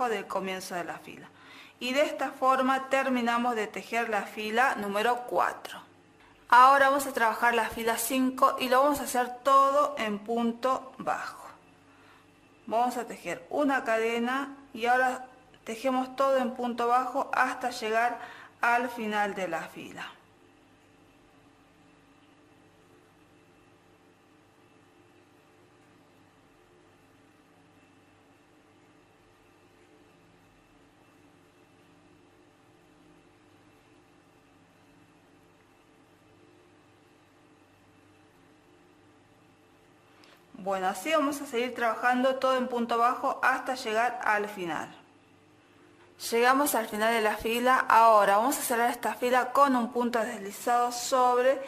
bajo del comienzo de la fila. Y de esta forma terminamos de tejer la fila número 4. Ahora vamos a trabajar la fila 5 y lo vamos a hacer todo en punto bajo. Vamos a tejer una cadena y ahora tejemos todo en punto bajo hasta llegar al final de la fila. Bueno, así vamos a seguir trabajando todo en punto bajo hasta llegar al final. Llegamos al final de la fila. Ahora vamos a cerrar esta fila con un punto deslizado sobre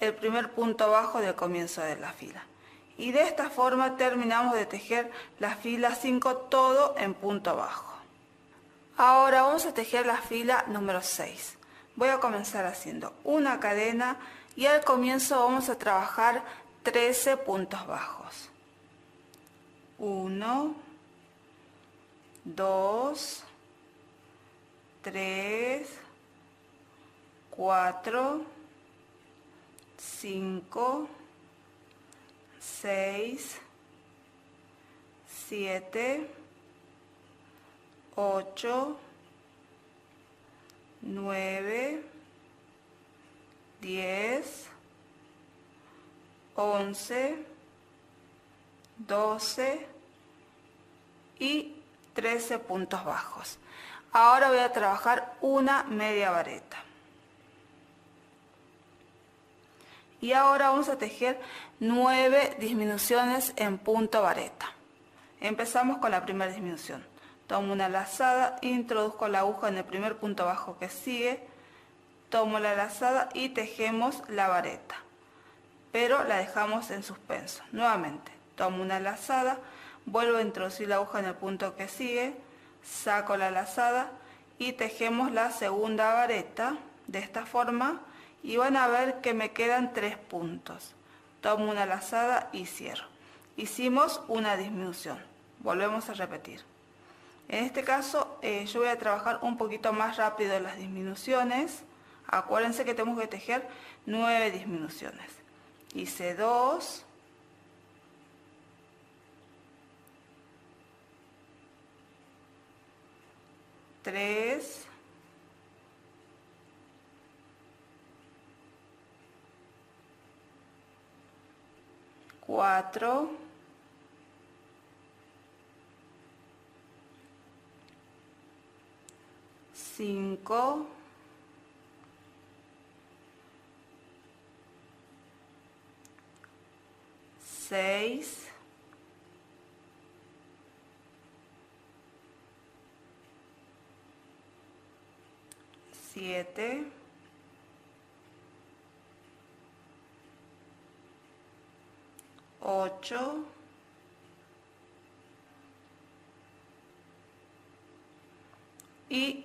el primer punto bajo del comienzo de la fila. Y de esta forma terminamos de tejer la fila 5 todo en punto bajo. Ahora vamos a tejer la fila número 6. Voy a comenzar haciendo una cadena y al comienzo vamos a trabajar 13 puntos bajos. 1, 2, 3, 4, 5, 6, 7, 8, 9, 10, 11, 12 y 13 puntos bajos. Ahora voy a trabajar una media vareta. Y ahora vamos a tejer 9 disminuciones en punto vareta. Empezamos con la primera disminución. Tomo una lazada, introduzco la aguja en el primer punto bajo que sigue, tomo la lazada y tejemos la vareta, pero la dejamos en suspenso. Nuevamente, tomo una lazada, vuelvo a introducir la aguja en el punto que sigue, saco la lazada y tejemos la segunda vareta de esta forma y van a ver que me quedan 3 puntos. Tomo una lazada y cierro. Hicimos una disminución. Volvemos a repetir. En este caso yo voy a trabajar un poquito más rápido las disminuciones. Acuérdense que tenemos que tejer 9 disminuciones. Hice 2, 3, 4, 5, 6, 7, 8,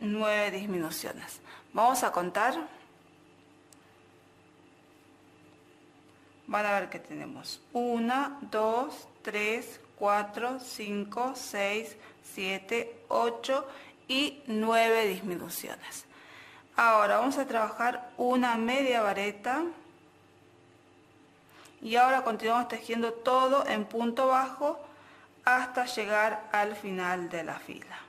9 disminuciones. Vamos a contar. Van a ver que tenemos 1, 2, 3, 4, 5, 6, 7, 8 y 9 disminuciones. Ahora vamos a trabajar una media vareta y ahora continuamos tejiendo todo en punto bajo hasta llegar al final de la fila.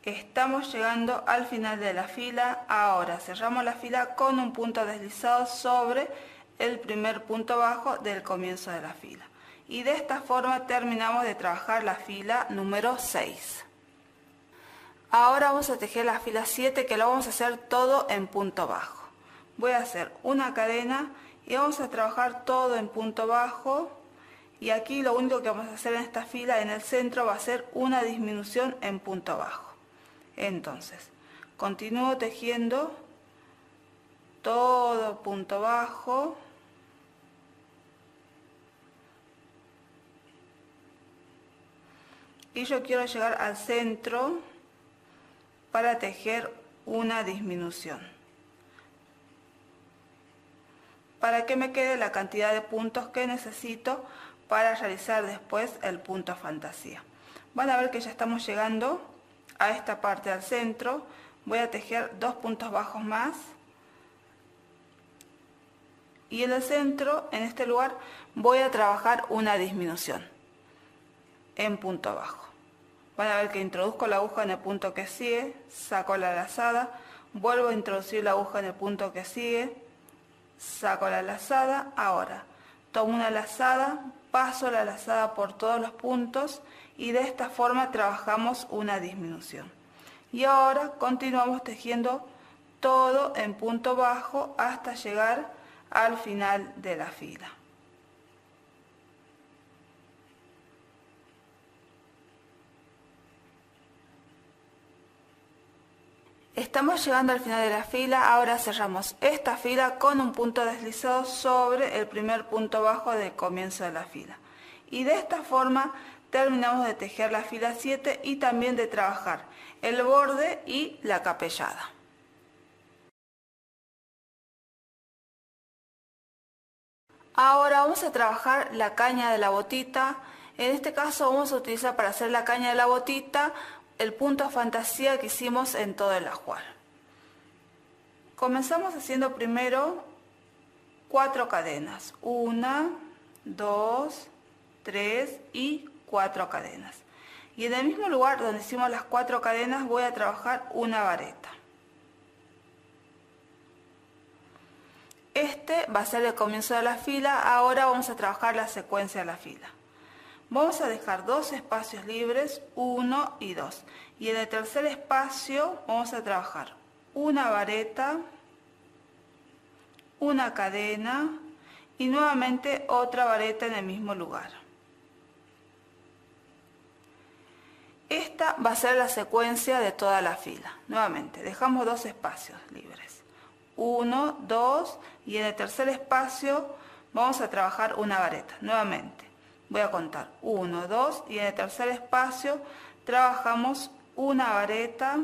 Estamos llegando al final de la fila. Ahora cerramos la fila con un punto deslizado sobre el primer punto bajo del comienzo de la fila. Y de esta forma terminamos de trabajar la fila número 6. Ahora vamos a tejer la fila 7, que lo vamos a hacer todo en punto bajo. Voy a hacer una cadena y vamos a trabajar todo en punto bajo. Y aquí lo único que vamos a hacer en esta fila, en el centro, va a ser una disminución en punto bajo. Entonces, continúo tejiendo todo punto bajo, y yo quiero llegar al centro para tejer una disminución, para que me quede la cantidad de puntos que necesito para realizar después el punto fantasía. Van a ver que ya estamos llegando a esta parte del centro. Voy a tejer 2 puntos bajos más, y en el centro, en este lugar, voy a trabajar una disminución en punto bajo. Van a ver que introduzco la aguja en el punto que sigue, saco la lazada, vuelvo a introducir la aguja en el punto que sigue, saco la lazada. Ahora tomo una lazada, paso la lazada por todos los puntos y de esta forma trabajamos una disminución. Y ahora continuamos tejiendo todo en punto bajo hasta llegar al final de la fila. Estamos llegando al final de la fila. Ahora cerramos esta fila con un punto deslizado sobre el primer punto bajo del comienzo de la fila. Y de esta forma terminamos de tejer la fila 7 y también de trabajar el borde y la capellada. Ahora vamos a trabajar la caña de la botita. En este caso vamos a utilizar para hacer la caña de la botita el punto fantasía que hicimos en todo el ajuar. Comenzamos haciendo primero 4 cadenas, 1, 2, 3 y 4 cadenas. Y en el mismo lugar donde hicimos las 4 cadenas voy a trabajar una vareta. Este va a ser el comienzo de la fila. Ahora vamos a trabajar la secuencia de la fila. Vamos a dejar 2 espacios libres, 1 y 2. Y en el tercer espacio vamos a trabajar una vareta, una cadena y nuevamente otra vareta en el mismo lugar. Esta va a ser la secuencia de toda la fila. Nuevamente, dejamos 2 espacios libres. 1, 2 y en el tercer espacio vamos a trabajar una vareta. Nuevamente. Voy a contar 1, 2 y en el tercer espacio trabajamos una vareta,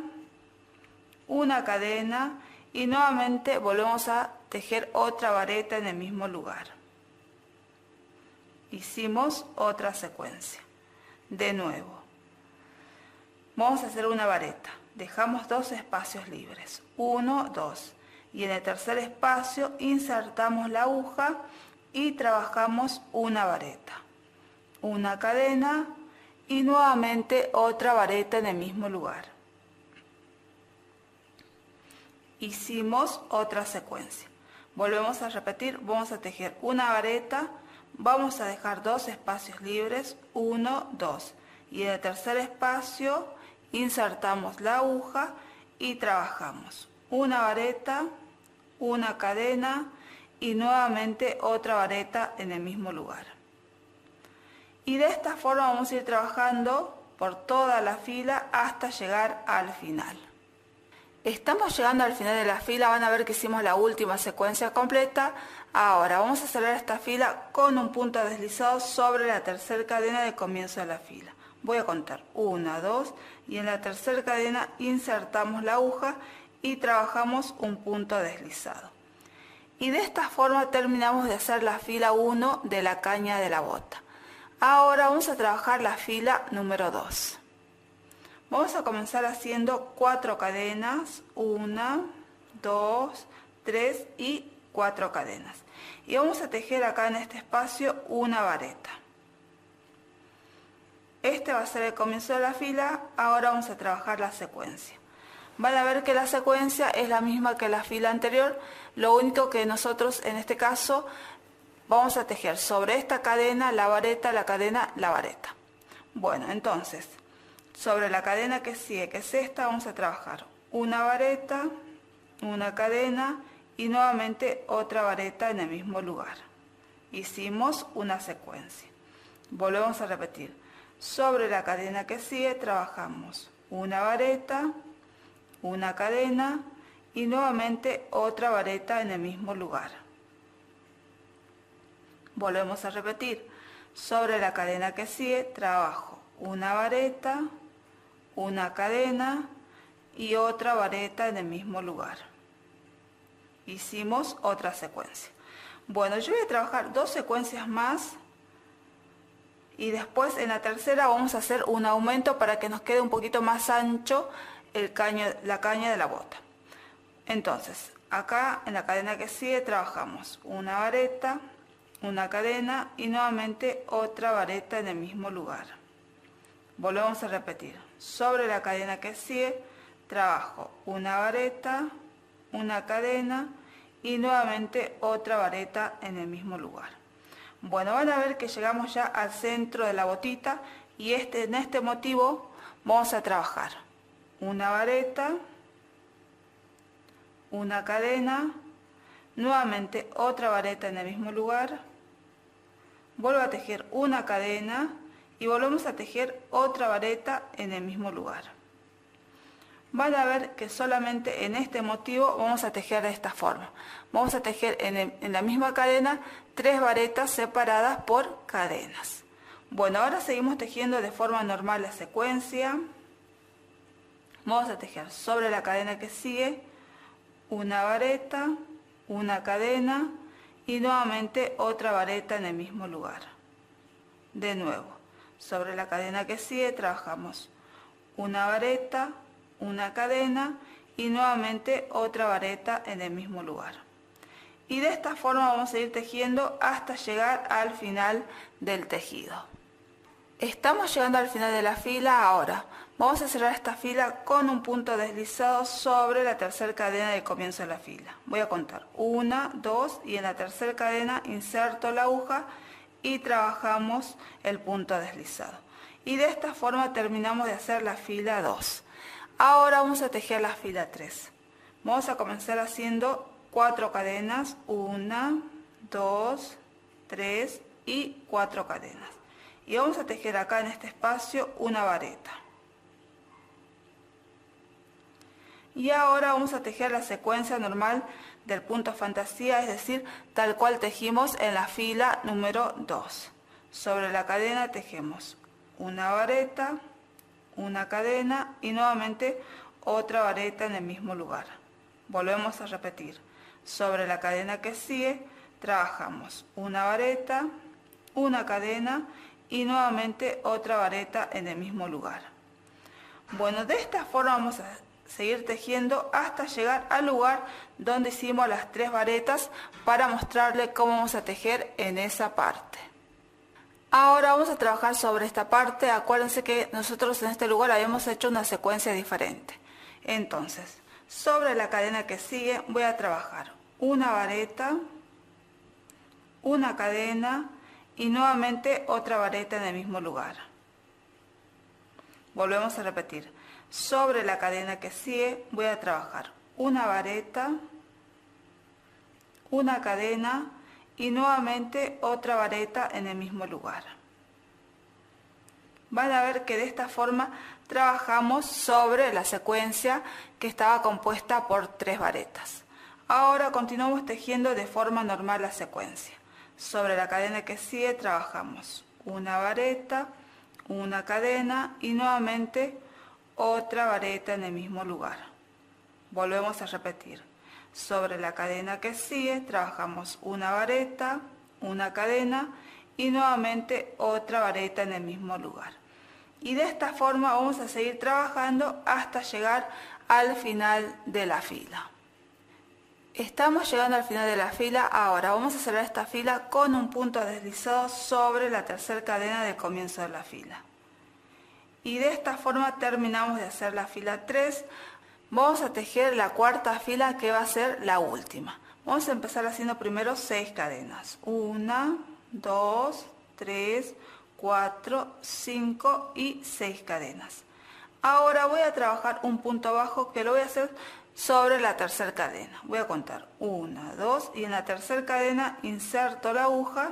una cadena y nuevamente volvemos a tejer otra vareta en el mismo lugar. Hicimos otra secuencia. De nuevo, vamos a hacer una vareta. Dejamos 2 espacios libres, 1, 2 y en el tercer espacio insertamos la aguja y trabajamos una vareta, una cadena y nuevamente otra vareta en el mismo lugar. Hicimos otra secuencia. Volvemos a repetir, vamos a tejer una vareta, vamos a dejar 2 espacios libres, 1, 2 y en el tercer espacio insertamos la aguja y trabajamos una vareta, una cadena y nuevamente otra vareta en el mismo lugar. Y de esta forma vamos a ir trabajando por toda la fila hasta llegar al final. Estamos llegando al final de la fila, van a ver que hicimos la última secuencia completa. Ahora vamos a cerrar esta fila con un punto deslizado sobre la tercera cadena del comienzo de la fila. Voy a contar 1, 2 y en la tercera cadena insertamos la aguja y trabajamos un punto deslizado. Y de esta forma terminamos de hacer la fila 1 de la caña de la bota. Ahora vamos a trabajar la fila número 2. Vamos a comenzar haciendo 4 cadenas, 1, 2, 3 y 4 cadenas. Y vamos a tejer acá en este espacio una vareta. Este va a ser el comienzo de la fila. Ahora vamos a trabajar la secuencia. Van a ver que la secuencia es la misma que la fila anterior, lo único que nosotros en este caso vamos a tejer sobre esta cadena la vareta, la cadena, la vareta. Bueno, entonces, sobre la cadena que sigue, que es esta, vamos a trabajar una vareta, una cadena y nuevamente otra vareta en el mismo lugar. Hicimos una secuencia. Volvemos a repetir. Sobre la cadena que sigue trabajamos una vareta, una cadena y nuevamente otra vareta en el mismo lugar. Volvemos a repetir. Sobre la cadena que sigue trabajo una vareta, una cadena y otra vareta en el mismo lugar. Hicimos otra secuencia. Bueno, yo voy a trabajar 2 secuencias más y después en la tercera vamos a hacer un aumento para que nos quede un poquito más ancho la caña de la bota. Entonces, acá en la cadena que sigue trabajamos una vareta, una cadena y nuevamente otra vareta en el mismo lugar. Volvemos a repetir. Sobre la cadena que sigue trabajo una vareta, una cadena y nuevamente otra vareta en el mismo lugar. Bueno, van a ver que llegamos ya al centro de la botita y en este motivo vamos a trabajar una vareta, una cadena, nuevamente otra vareta en el mismo lugar, vuelvo a tejer una cadena y volvemos a tejer otra vareta en el mismo lugar. Van a ver que solamente en este motivo vamos a tejer de esta forma. Vamos a tejer en la misma cadena 3 varetas separadas por cadenas. Bueno, ahora seguimos tejiendo de forma normal la secuencia. Vamos a tejer sobre la cadena que sigue una vareta, una cadena y nuevamente otra vareta en el mismo lugar. De nuevo, sobre la cadena que sigue trabajamos una vareta, una cadena y nuevamente otra vareta en el mismo lugar. Y de esta forma vamos a ir tejiendo hasta llegar al final del tejido. Estamos llegando al final de la fila ahora. Vamos a cerrar esta fila con un punto deslizado sobre la tercera cadena del comienzo de la fila. Voy a contar 1, 2 y en la tercera cadena inserto la aguja y trabajamos el punto deslizado. Y de esta forma terminamos de hacer la fila 2. Ahora vamos a tejer la fila 3. Vamos a comenzar haciendo 4 cadenas, 1, 2, 3 y 4 cadenas. Y vamos a tejer acá en este espacio una vareta. Y ahora vamos a tejer la secuencia normal del punto fantasía, es decir, tal cual tejimos en la fila número 2. Sobre la cadena tejemos una vareta, una cadena y nuevamente otra vareta en el mismo lugar. Volvemos a repetir. Sobre la cadena que sigue trabajamos una vareta, una cadena y nuevamente otra vareta en el mismo lugar. Bueno, de esta forma vamos a seguir tejiendo hasta llegar al lugar donde hicimos las 3 varetas para mostrarle cómo vamos a tejer en esa parte. Ahora vamos a trabajar sobre esta parte. Acuérdense que nosotros en este lugar habíamos hecho una secuencia diferente. Entonces, sobre la cadena que sigue voy a trabajar una vareta, una cadena y nuevamente otra vareta en el mismo lugar. Volvemos a repetir. Sobre la cadena que sigue voy a trabajar una vareta, una cadena y nuevamente otra vareta en el mismo lugar. Van a ver que de esta forma trabajamos sobre la secuencia que estaba compuesta por 3 varetas. Ahora continuamos tejiendo de forma normal la secuencia. Sobre la cadena que sigue trabajamos una vareta, una cadena y nuevamente otra vareta en el mismo lugar. Volvemos a repetir. Sobre la cadena que sigue trabajamos una vareta, una cadena y nuevamente otra vareta en el mismo lugar. Y de esta forma vamos a seguir trabajando hasta llegar al final de la fila. Estamos llegando al final de la fila. Ahora vamos a cerrar esta fila con un punto deslizado sobre la tercera cadena del comienzo de la fila. Y de esta forma terminamos de hacer la fila 3. Vamos a tejer la cuarta fila que va a ser la última. Vamos a empezar haciendo primero 6 cadenas. 1, 2, 3, 4, 5 y 6 cadenas. Ahora voy a trabajar un punto bajo que lo voy a hacer sobre la tercera cadena. Voy a contar 1, 2 y en la tercera cadena inserto la aguja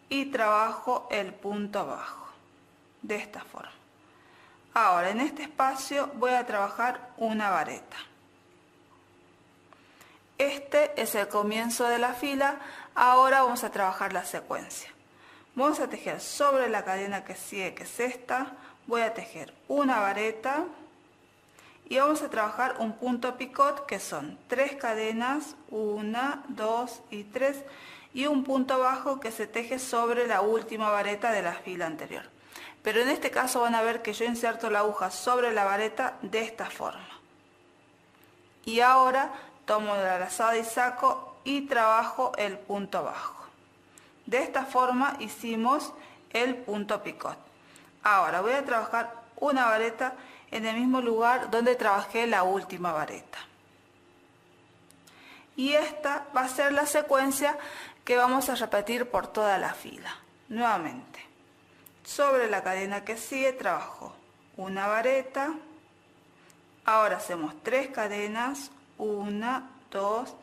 y trabajo el punto bajo. De esta forma. Ahora en este espacio voy a trabajar una vareta. Este es el comienzo de la fila. Ahora vamos a trabajar la secuencia. Vamos a tejer sobre la cadena que sigue, que es esta. Voy a tejer una vareta y vamos a trabajar un punto picot, que son 3 cadenas, 1, 2 y 3, y un punto bajo que se teje sobre la última vareta de la fila anterior. Pero en este caso van a ver que yo inserto la aguja sobre la vareta de esta forma. Y ahora tomo la lazada y saco y trabajo el punto bajo. De esta forma hicimos el punto picot. Ahora voy a trabajar una vareta en el mismo lugar donde trabajé la última vareta. Y esta va a ser la secuencia que vamos a repetir por toda la fila. Nuevamente, sobre la cadena que sigue trabajo una vareta. Ahora hacemos 3 cadenas, 1, 2,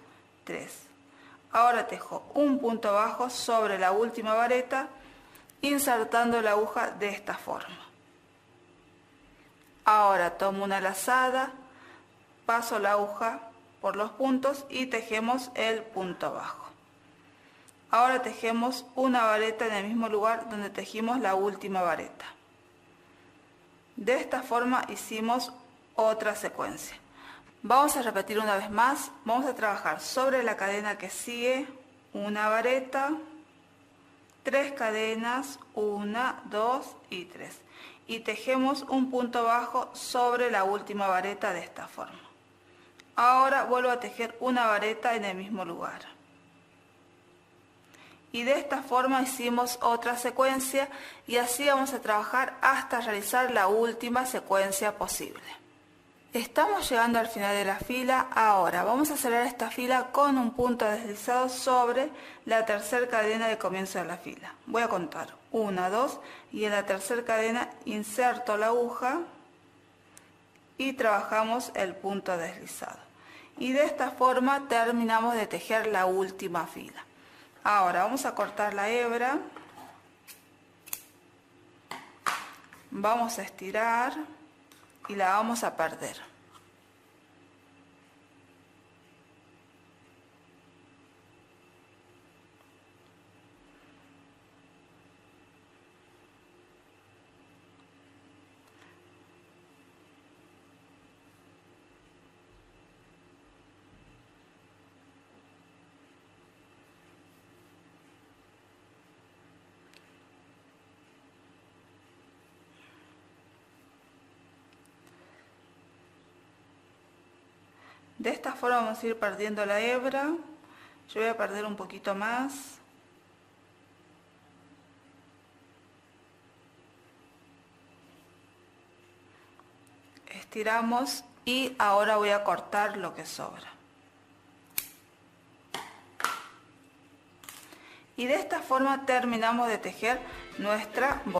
3. Ahora tejo un punto bajo sobre la última vareta, insertando la aguja de esta forma. Ahora tomo una lazada, paso la aguja por los puntos y tejemos el punto bajo. Ahora tejemos una vareta en el mismo lugar donde tejimos la última vareta. De esta forma hicimos otra secuencia. Vamos a repetir una vez más. Vamos a trabajar sobre la cadena que sigue una vareta, 3 cadenas, 1, 2 y 3. Y tejemos un punto bajo sobre la última vareta de esta forma. Ahora vuelvo a tejer una vareta en el mismo lugar. Y de esta forma hicimos otra secuencia y así vamos a trabajar hasta realizar la última secuencia posible. Estamos llegando al final de la fila. Ahora vamos a cerrar esta fila con un punto deslizado sobre la tercera cadena de comienzo de la fila. Voy a contar 1, 2 y en la tercera cadena inserto la aguja y trabajamos el punto deslizado. Y de esta forma terminamos de tejer la última fila. Ahora vamos a cortar la hebra, vamos a estirar y la vamos a perder. De esta forma vamos a ir perdiendo la hebra. Yo voy a perder un poquito más. Estiramos y ahora voy a cortar lo que sobra. Y de esta forma terminamos de tejer nuestra bolsa.